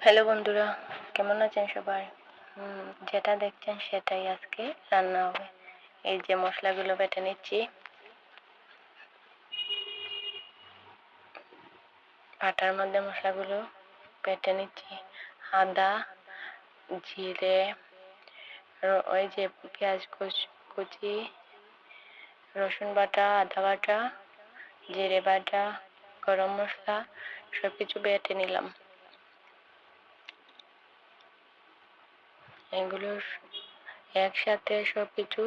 Hello বন্ধুরা, কেমন আছেন সবাই? যেটা দেখছেন সেটাই আজকে রান্না হবে। এই যে মশলাগুলো বেটে নিচ্ছি। পাটার মধ্যে মশলাগুলো বেটে নিচ্ছি। আদা, জিরে, ওই যে পেঁয়াজ কুচি, রসুন বাটা, আদা বাটা, জিরে বাটা, গরম মশলা সবকিছু বেটে নিলাম। এগুলো একসাথে সবকিছু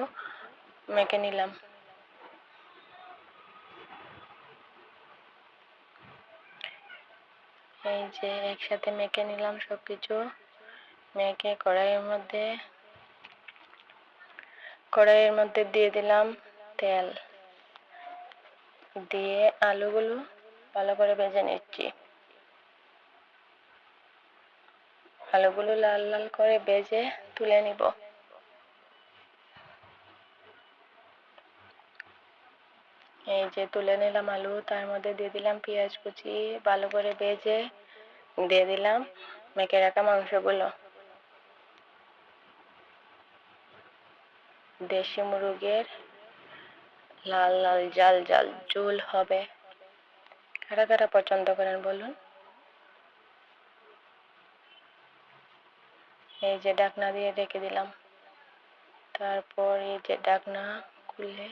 মেখে নিলাম। এই যে একসাথে মেখে নিলাম সবকিছু। মেখে কড়াইয়ের মধ্যে দিয়ে দিলাম তেল। দিয়ে আলুগুলো ভালো করে ভেজে নিচ্ছি। আলুগুলো লাল লাল করে ভেজে তুলে নিব। এই যে তুলে নিলাম আলু, তার মধ্যে দিয়ে দিলাম পেঁয়াজ কুচি, ভালো করে ভেজে দিয়ে দিলাম মেখে রাখা মাংসগুলো। দেশি মুরগির লাল লাল জাল জাল ঝোল হবে। কারা কারা পছন্দ করেন বলুন? এই যে ঢাকনা দিয়ে ঢেকে দিলাম। তারপর এই যে ঢাকনা খুলে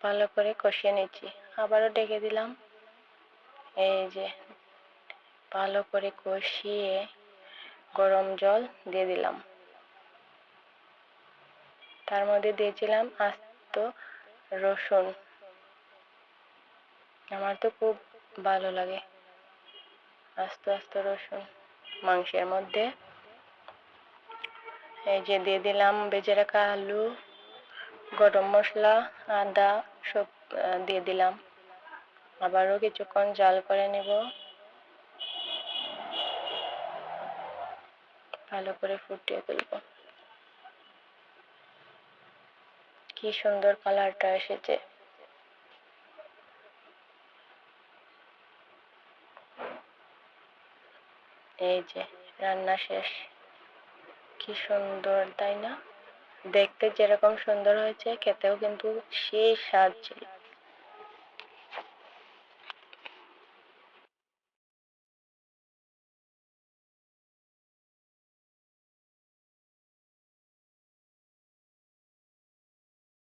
ভালো করে কষিয়ে নিচ্ছি। আবারও ঢেকে দিলাম। এই যে ভালো করে কষিয়ে গরম জল দিয়ে দিলাম। তার মধ্যে দিয়েছিলাম আস্ত রসুন। আমার তো খুব ভালো লাগে আস্ত আস্ত রসুন মাংসের মধ্যে। এই যে দিয়ে দিলাম ভেজে রাখা আলু, গরম মশলা, আদা সব দিয়ে দিলাম। আবারও কিছুক্ষণ জাল করে নেব। ভালো করে ফুটিয়ে তুলব। কি সুন্দর কালারটা এসেছে। এই যে রান্না শেষ। কি সুন্দর, তাই না? দেখতে যেরকম সুন্দর হয়েছে, খেতেও কিন্তু সেই স্বাদ ছিল।